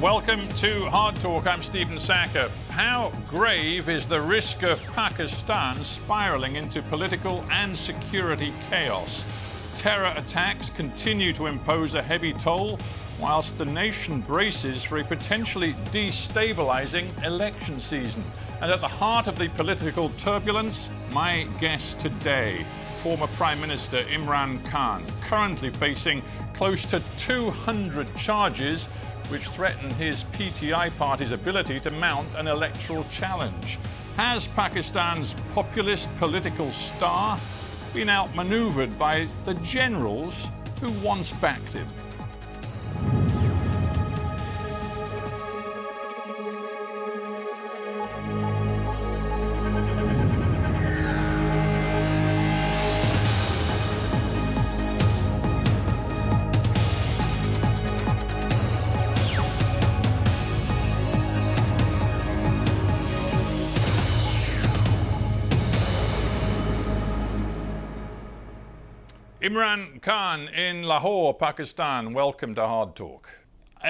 Welcome to Hard Talk. I'm Stephen Sacker. How grave is the risk of Pakistan spiralling into political and security chaos? Terror attacks continue to impose a heavy toll, whilst the nation braces for a potentially destabilizing election season. And at the heart of the political turbulence, my guest today, former Prime Minister Imran Khan, currently facing close to 200 charges which threaten his PTI party's ability to mount an electoral challenge. Has Pakistan's populist political star been outmaneuvered by the generals who once backed him? Imran Khan in Lahore, Pakistan, welcome to Hard Talk.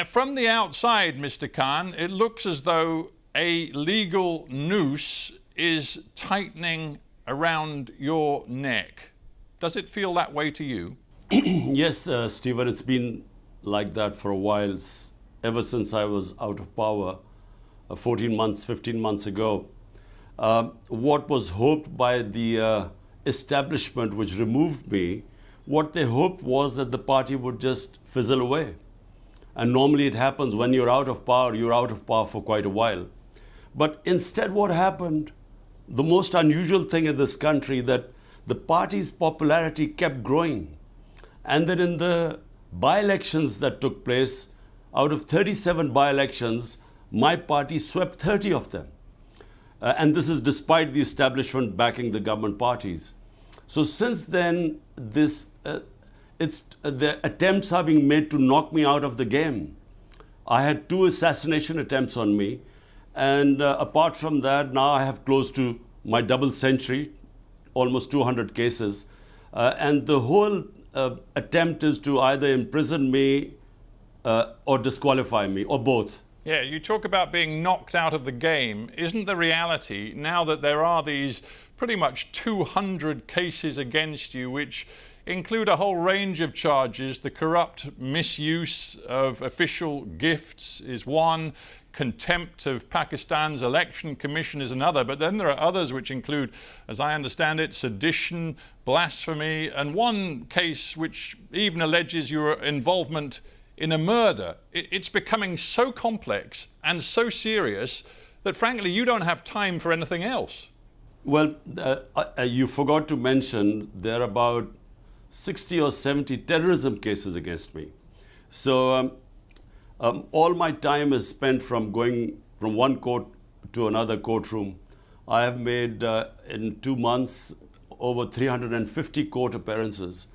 From the outside, Mr. Khan, it looks as though a legal noose is tightening around your neck. Does it feel that way to you? Yes, Stephen, it's been like that for a while, ever since I was out of power 14 months, 15 months ago. What was hoped by the establishment which removed me, what they hoped was that the party would just fizzle away. And normally it happens when you're out of power for quite a while. But instead what happened, the most unusual thing in this country, that the party's popularity kept growing. And then in the by-elections that took place, out of 37 by-elections, my party swept 30 of them. And this is despite the establishment backing the government parties. So since then, the attempts are being made to knock me out of the game. I had 2 assassination attempts on me, and apart from that, now I have close to my double century, almost 200 cases, and the whole attempt is to either imprison me or disqualify me, or both. Yeah, you talk about being knocked out of the game. Isn't the reality, now that there are these pretty much 200 cases against you, which include a whole range of charges? The corrupt misuse of official gifts is one, contempt of Pakistan's election commission is another, but then there are others which include, as I understand it, sedition, blasphemy, and one case which even alleges your involvement in a murder. It's becoming so complex and so serious that frankly you don't have time for anything else. Well, you forgot to mention there are about 60 or 70 terrorism cases against me. So all my time is spent from going from one court to another courtroom. I have made in 2 months over 350 court appearances,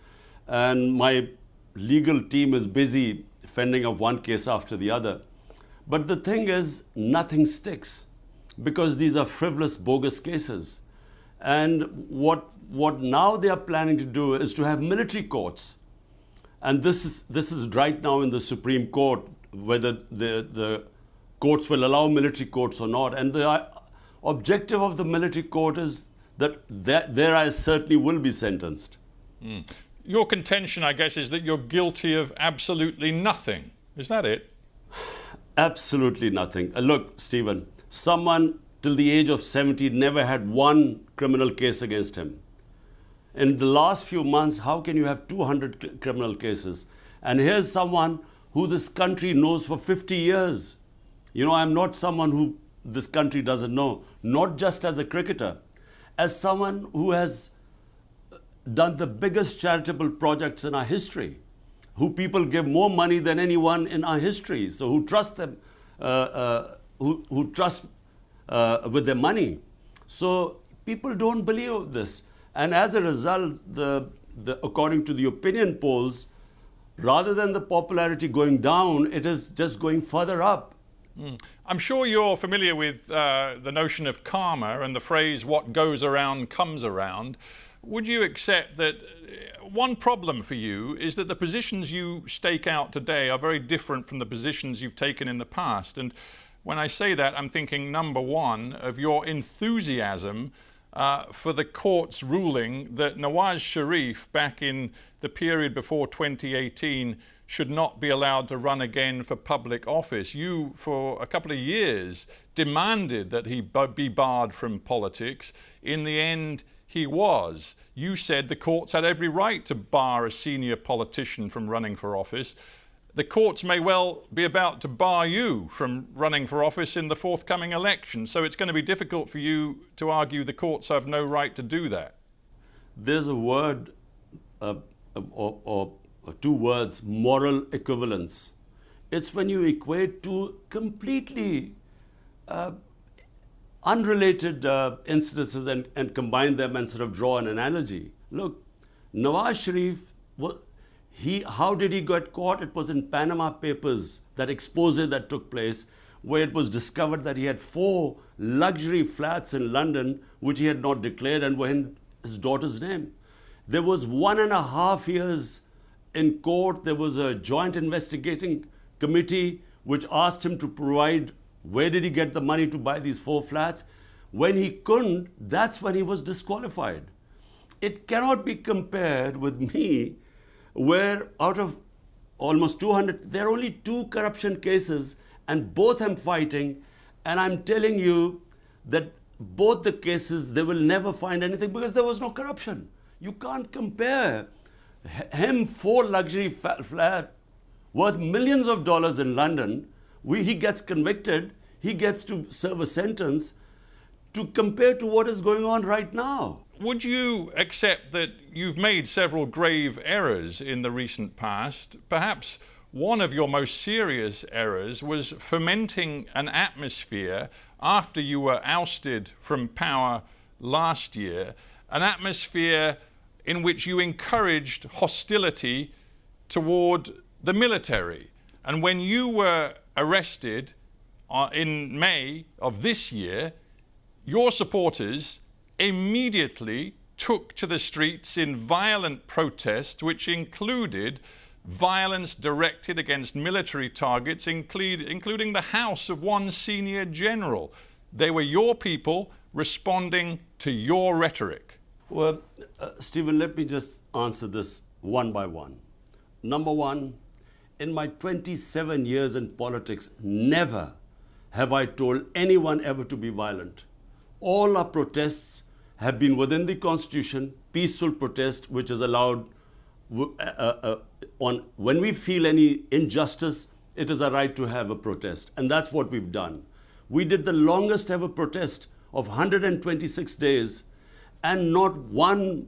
and my legal team is busy fending off one case after the other. But the thing is, nothing sticks because these are frivolous, bogus cases. And what now they are planning to do is to have military courts. And this is right now in the Supreme Court, whether the courts will allow military courts or not. And the objective of the military court is that there I certainly will be sentenced. Mm. Your contention, I guess, is that you're guilty of absolutely nothing. Is that it? Absolutely nothing. Look, Stephen, someone till the age of 70 never had one criminal case against him. In the last few months, how can you have 200 criminal cases? And here's someone who this country knows for 50 years. You know, I'm not someone who this country doesn't know, not just as a cricketer, as someone who has done the biggest charitable projects in our history, who people give more money than anyone in our history, so who trust them, who trust with their money. So people don't believe this. And as a result, according to the opinion polls, rather than the popularity going down, it is just going further up. I'm sure you're familiar with the notion of karma and the phrase, what goes around comes around. Would you accept that one problem for you is that the positions you stake out today are very different from the positions you've taken in the past. And when I say that, I'm thinking, number one, of your enthusiasm for the court's ruling that Nawaz Sharif, back in the period before 2018, should not be allowed to run again for public office. You, for a couple of years, demanded that he be barred from politics. In the end, he was. You said the courts had every right to bar a senior politician from running for office. The courts may well be about to bar you from running for office in the forthcoming election. So it's going to be difficult for you to argue the courts have no right to do that. There's a word, or two words, moral equivalence. It's when you equate two completely unrelated incidences and combine them and sort of draw an analogy. Look, Nawaz Sharif, how did he get caught? It was in Panama Papers, that expose that took place, where it was discovered that he had 4 luxury flats in London, which he had not declared and were in his daughter's name. There was 1.5 years in court. There was a joint investigating committee which asked him to provide where did he get the money to buy these 4 flats. When he couldn't, that's when he was disqualified. It cannot be compared with me, where out of almost 200, there are only 2 corruption cases and both I'm fighting, and I'm telling you that both the cases, they will never find anything because there was no corruption. You can't compare him 4 luxury flat worth millions of dollars in London. He gets convicted, he gets to serve a sentence, to compare to what is going on right now. Would you accept that you've made several grave errors in the recent past? Perhaps one of your most serious errors was fomenting an atmosphere after you were ousted from power last year, an atmosphere in which you encouraged hostility toward the military. And when you were arrested in May of this year, your supporters immediately took to the streets in violent protest, which included violence directed against military targets, including the house of one senior general. They were your people responding to your rhetoric. Well, Stephen, let me just answer this one by one. Number one, in my 27 years in politics, never have I told anyone ever to be violent. All our protests have been within the Constitution, peaceful protest, which is allowed when we feel any injustice, it is our right to have a protest. And that's what we've done. We did the longest ever protest of 126 days, and not one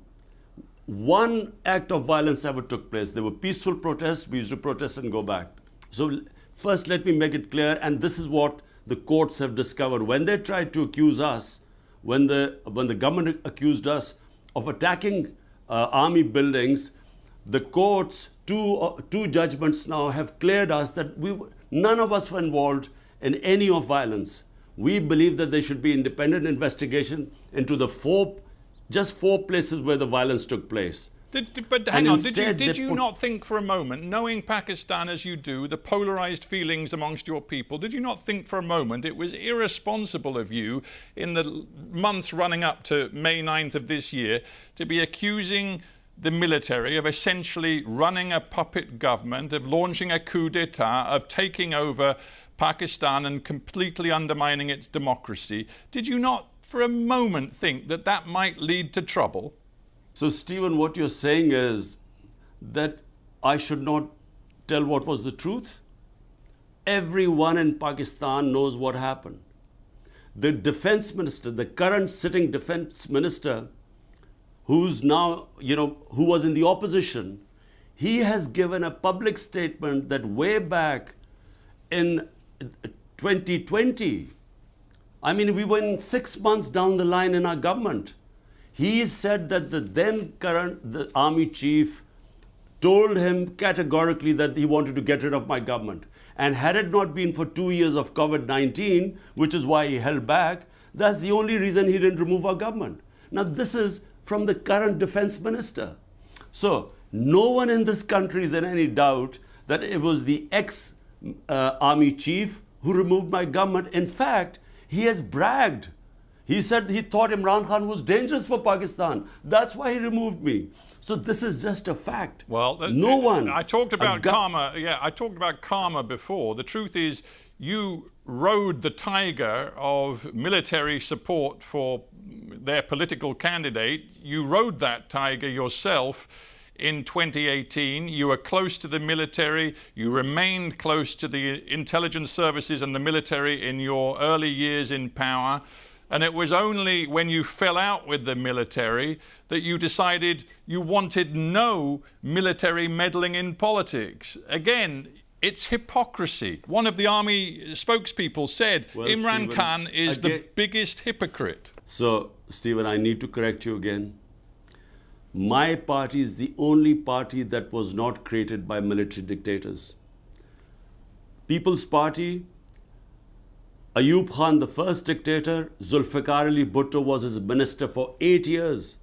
act of violence ever took place. There were peaceful protests. We used to protest and go back. So first, let me make it clear, and this is what the courts have discovered. When they tried to accuse us, when the government accused us of attacking army buildings, the courts, two judgments now have cleared us that none of us were involved in any of violence. We believe that there should be independent investigation into just four places where the violence took place. But hang on, did you not think for a moment, knowing Pakistan as you do, the polarized feelings amongst your people, did you not think for a moment it was irresponsible of you in the months running up to May 9th of this year to be accusing the military of essentially running a puppet government, of launching a coup d'etat, of taking over Pakistan and completely undermining its democracy? Did you not for a moment think that that might lead to trouble? So, Stephen, what you're saying is that I should not tell what was the truth? Everyone in Pakistan knows what happened. The defense minister, the current sitting defense minister, who's now, who was in the opposition, he has given a public statement that way back in 2020, we went 6 months down the line in our government. He said that the army chief told him categorically that he wanted to get rid of my government. And had it not been for 2 years of COVID-19, which is why he held back, that's the only reason he didn't remove our government. Now, this is from the current defense minister. So no one in this country is in any doubt that it was the ex-army chief who removed my government. In fact, he has bragged. He said he thought Imran Khan was dangerous for Pakistan. That's why he removed me. So this is just a fact. Well, no one. I talked about karma. Yeah, I talked about karma before. The truth is, you rode the tiger of military support for their political candidate. You rode that tiger yourself in 2018. You were close to the military. You remained close to the intelligence services and the military in your early years in power. And it was only when you fell out with the military that you decided you wanted no military meddling in politics. Again, it's hypocrisy. One of the army spokespeople said, well, Imran Khan is the biggest hypocrite. So, Stephen, I need to correct you again. My party is the only party that was not created by military dictators. People's Party, Ayub Khan, the first dictator, Zulfikar Ali Bhutto was his minister for 8 years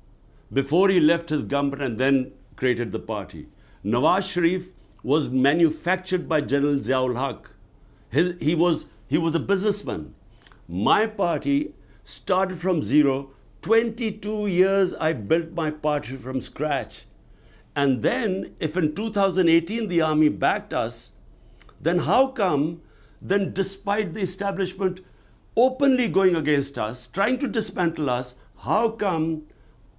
before he left his government and then created the party. Nawaz Sharif was manufactured by General Ziaul Haq. He was a businessman. My party started from zero. 22 years I built my party from scratch. And then, if in 2018 the army backed us, then how come, then despite the establishment openly going against us, trying to dismantle us, how come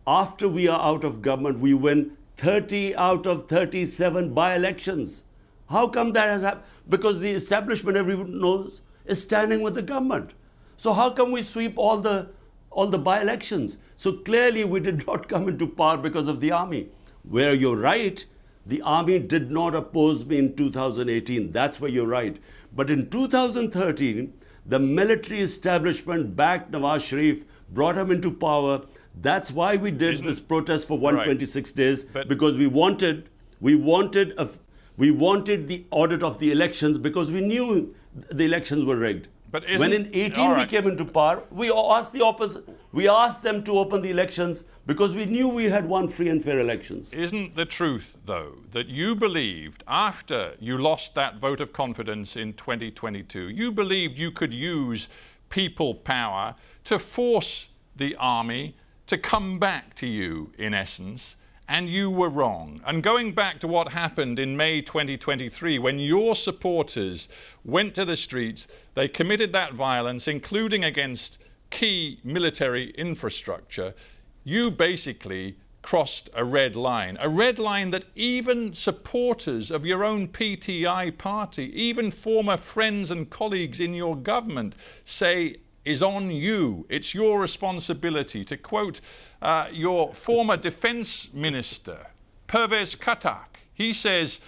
after we are out of government we win 30 out of 37 by-elections? How come that has happened? Because the establishment, everyone knows, is standing with the government. So how come we sweep all the by-elections? So clearly we did not come into power because of the army. Where you're right, the army did not oppose me in 2018. That's where you're right. But in 2013, the military establishment backed Nawaz Sharif, brought him into power. That's why we did this protest for 126 days, because we wanted the audit of the elections, because we knew the elections were rigged. But when in 18 we came into power, we asked the opposite. We asked them to open the elections because we knew we had won free and fair elections. Isn't the truth, though, that you believed after you lost that vote of confidence in 2022, you believed you could use people power to force the army to come back to you, in essence, and you were wrong. And going back to what happened in May 2023, when your supporters went to the streets, they committed that violence, including against key military infrastructure, you basically crossed a red line that even supporters of your own PTI party, even former friends and colleagues in your government say is on you. It's your responsibility. To quote your former defense minister, Pervez Katak, he says,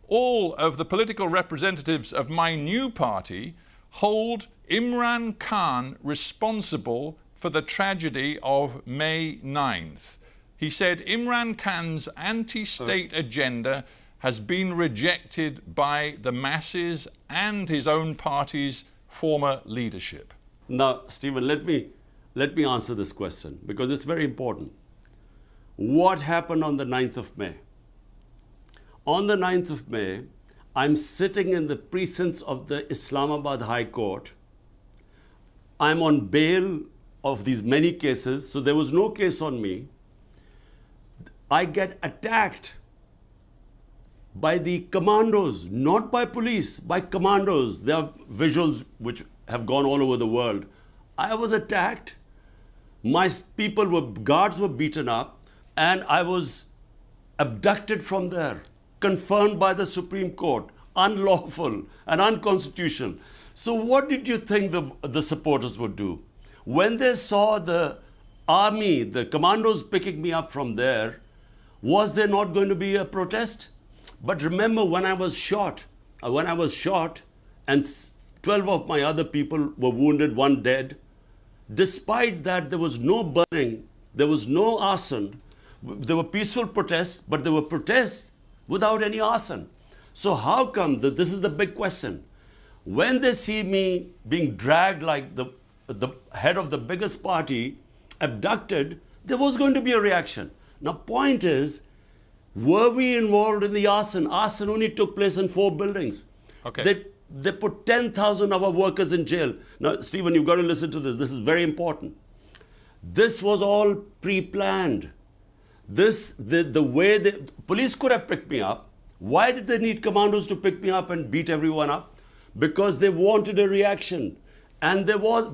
all of the political representatives of my new party hold Imran Khan responsible for the tragedy of May 9th. He said Imran Khan's anti-state agenda has been rejected by the masses and his own party's former leadership. Now, Stephen, let me answer this question because it's very important. What happened on the 9th of May? On the 9th of May, I'm sitting in the precincts of the Islamabad High Court. I'm on bail of these many cases, so there was no case on me. I get attacked by the commandos, not by police, by commandos. There are visuals which have gone all over the world. I was attacked. My guards were beaten up, and I was abducted from there, confirmed by the Supreme Court, unlawful and unconstitutional. So what did you think the supporters would do? When they saw the army, the commandos picking me up from there, was there not going to be a protest? But remember, when I was shot and 12 of my other people were wounded, 1 dead, despite that there was no burning, there was no arson. There were peaceful protests, but there were protests without any arson. So how come, this is the big question, when they see me being dragged like the head of the biggest party, abducted, there was going to be a reaction. Now, point is, Were we involved in the arson? Arson only took place in 4 buildings. Okay. They put 10,000 of our workers in jail. Now, Stephen, you've got to listen to this. This is very important. This was all pre-planned. The way the police could have picked me up. Why did they need commandos to pick me up and beat everyone up? Because they wanted a reaction. And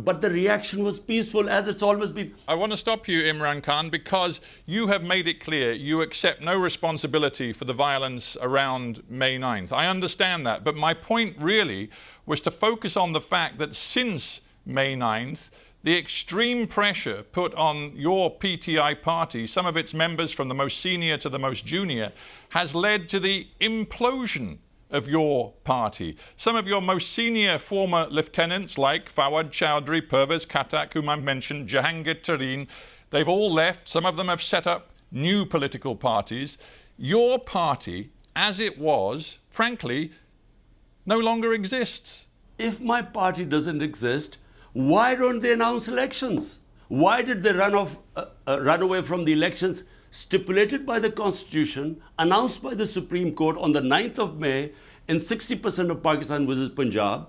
but the reaction was peaceful, as it's always been. I want to stop you, Imran Khan, because you have made it clear you accept no responsibility for the violence around May 9th. I understand that, but my point really was to focus on the fact that since May 9th, the extreme pressure put on your PTI party, some of its members from the most senior to the most junior, has led to the implosion of your party. Some of your most senior former lieutenants like Fawad Chowdhury, Pervez Khattak, whom I've mentioned, Jahangir Tareen, they've all left. Some of them have set up new political parties. Your party, as it was, frankly, no longer exists. If my party doesn't exist, why don't they announce elections? Why did they run away from the elections stipulated by the Constitution, announced by the Supreme Court on the 9th of May in 60% of Pakistan versus Punjab?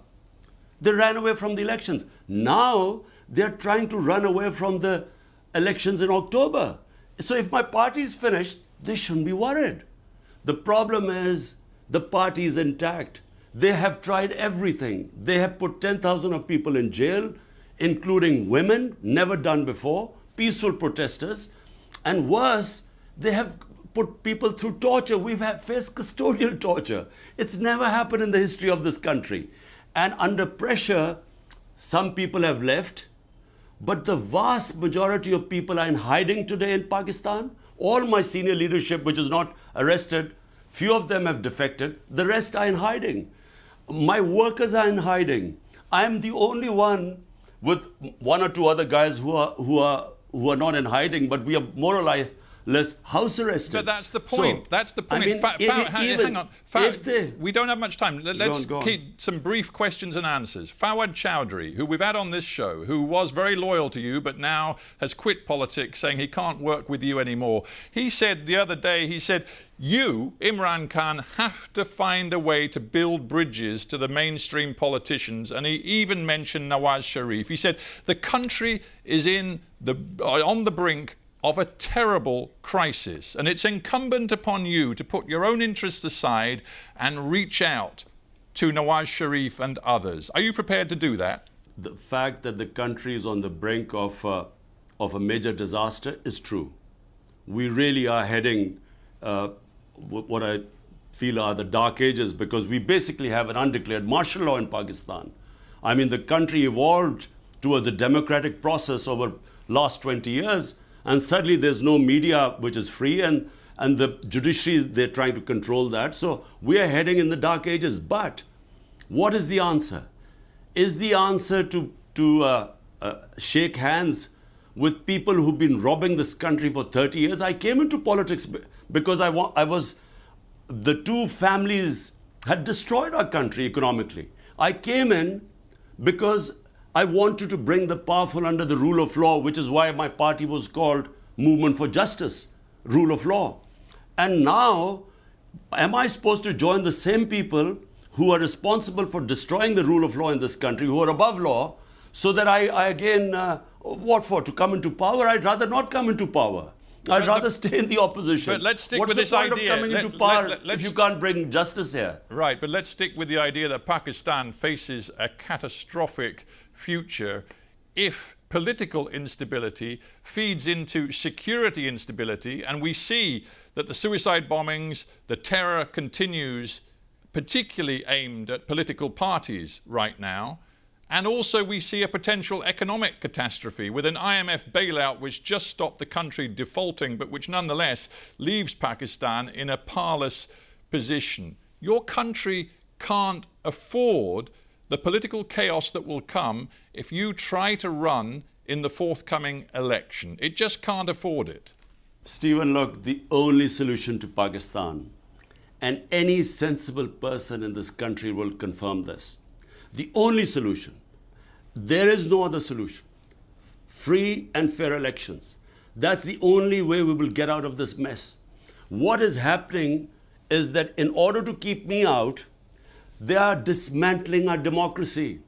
They ran away from the elections. Now they're trying to run away from the elections in October. So if my party is finished, they shouldn't be worried. The problem is the party is intact. They have tried everything. They have put 10,000 of people in jail, including women, never done before, peaceful protesters. And worse, they have put people through torture. We've faced custodial torture. It's never happened in the history of this country. And under pressure, some people have left, but the vast majority of people are in hiding today in Pakistan. All my senior leadership, which is not arrested, few of them have defected. The rest are in hiding. My workers are in hiding. I am the only one, with 1 or 2 other guys who are not in hiding, but we are more or less house arrested. But that's the point. So, that's the point. Hang on. We don't have much time. Let's keep some brief questions and answers. Fawad Chowdhury, who we've had on this show, who was very loyal to you, but now has quit politics, saying he can't work with you anymore. He said the other day, you, Imran Khan, have to find a way to build bridges to the mainstream politicians. And he even mentioned Nawaz Sharif. He said the country is on the brink of a terrible crisis. And it's incumbent upon you to put your own interests aside and reach out to Nawaz Sharif and others. Are you prepared to do that? The fact that the country is on the brink of a major disaster is true. We really are heading what I feel are the dark ages, because we basically have an undeclared martial law in Pakistan. I mean, the country evolved towards a democratic process over last 20 years, and suddenly there's no media which is free, and the judiciary, they're trying to control that. So we are heading in the dark ages. But what is the answer? Is the answer to shake hands with people who've been robbing this country for 30 years? I came into politics because the 2 families had destroyed our country economically. I came in because I wanted to bring the powerful under the rule of law, which is why my party was called Movement for Justice, Rule of Law. And now, am I supposed to join the same people who are responsible for destroying the rule of law in this country, who are above law, so that I again, what for? To come into power? I'd rather not come into power. I'd rather stay in the opposition. But let's stick with this idea. What's the point of coming into power if you can't bring justice here? Right, but let's stick with the idea that Pakistan faces a catastrophic future if political instability feeds into security instability, and we see that the suicide bombings, the terror continues, particularly aimed at political parties right now. And also we see a potential economic catastrophe with an IMF bailout which just stopped the country defaulting, but which nonetheless leaves Pakistan in a parlous position. Your country can't afford the political chaos that will come if you try to run in the forthcoming election. It just can't afford it. Stephen, look, the only solution to Pakistan, and any sensible person in this country will confirm this, the only solution, there is no other solution. Free and fair elections. That's the only way we will get out of this mess. What is happening is that in order to keep me out, they are dismantling our democracy.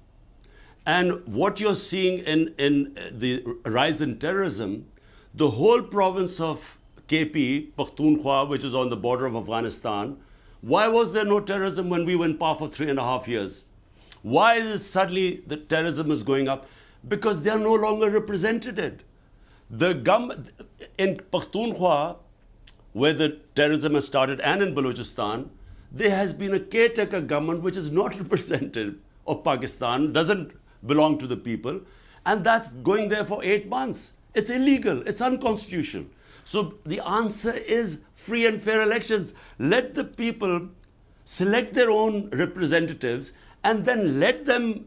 And what you're seeing in the rise in terrorism, the whole province of pakistantehreek-e-insaf, which is on the border of Afghanistan, why was there no terrorism when we were in power for 3.5 years? Why is it suddenly the terrorism is going up? Because they are no longer represented. The government in Pakhtunkhwa, where the terrorism has started, and in Balochistan, there has been a caretaker government which is not representative of Pakistan, doesn't belong to the people, and that's going there for 8 months. It's illegal, it's unconstitutional. So the answer is free and fair elections. Let the people select their own representatives and then let them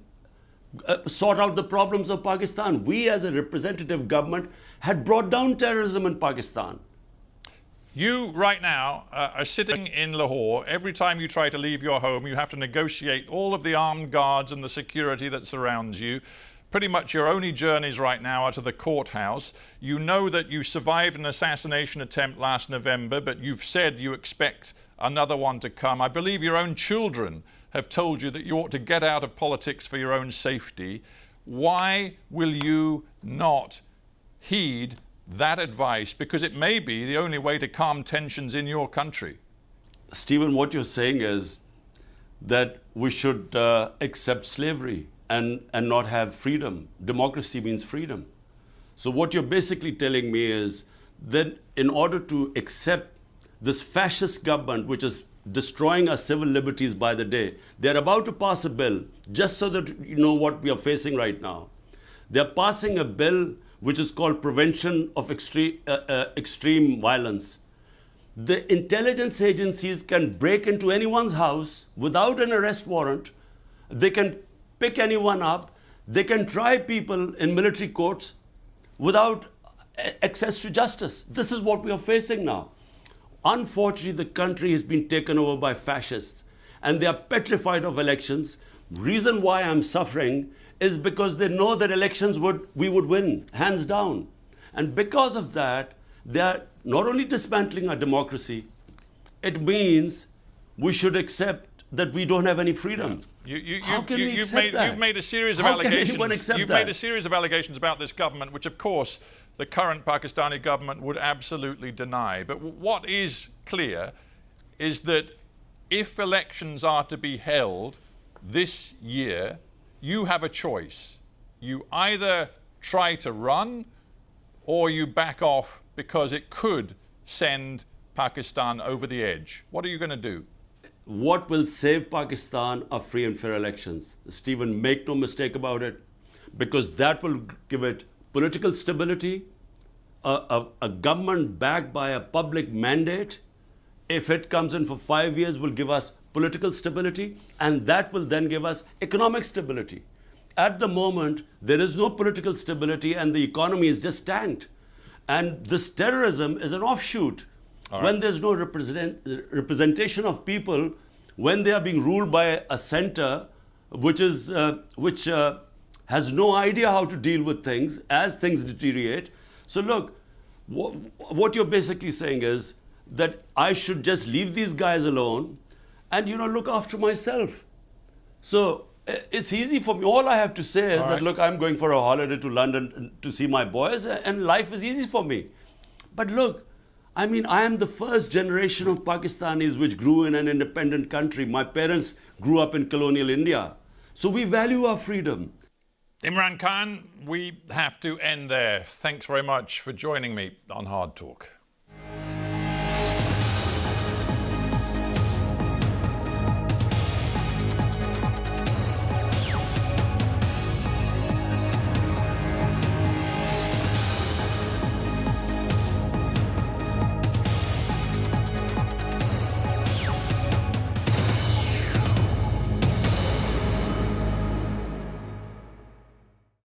sort out the problems of Pakistan. We as a representative government had brought down terrorism in Pakistan. You right now are sitting in Lahore. Every time you try to leave your home, you have to negotiate all of the armed guards and the security that surrounds you. Pretty much your only journeys right now are to the courthouse. You know that you survived an assassination attempt last November, but you've said you expect another one to come. I believe your own children have told you that you ought to get out of politics for your own safety. Why will you not heed that advice? Because it may be the only way to calm tensions in your country. Stephen, what you're saying is that we should accept slavery and not have freedom. Democracy means freedom. So what you're basically telling me is that in order to accept this fascist government, which is destroying our civil liberties by the day, they're about to pass a bill, just so that you know what we are facing right now. They're passing a bill which is called Prevention of Extreme Violence. The intelligence agencies can break into anyone's house without an arrest warrant. They can pick anyone up. They can try people in military courts without access to justice. This is what we are facing now. Unfortunately, the country has been taken over by fascists and they are petrified of elections. Reason why I'm suffering is because they know that elections we would win, hands down. And because of that, they are not only dismantling our democracy, it means we should accept that we don't have any freedom. How can we accept that? You've made a series of allegations. You've made a series of allegations about this government, which of course the current Pakistani government would absolutely deny. But what is clear is that if elections are to be held this year, you have a choice. You either try to run or you back off because it could send Pakistan over the edge. What are you going to do? What will save Pakistan are free and fair elections. Stephen, make no mistake about it, because that will give it political stability, a government backed by a public mandate. If it comes in for 5 years, will give us political stability, and that will then give us economic stability. At the moment, there is no political stability and the economy is just tanked. And this terrorism is an offshoot. Right. When there's no representation of people, when they are being ruled by a center which has no idea how to deal with things as things deteriorate. So look, what you're basically saying is that I should just leave these guys alone and, look after myself. So it's easy for me. All I have to say is that, look, I'm going for a holiday to London to see my boys and life is easy for me. But look, I am the first generation of Pakistanis which grew in an independent country. My parents grew up in colonial India. So we value our freedom. Imran Khan, we have to end there. Thanks very much for joining me on Hard Talk.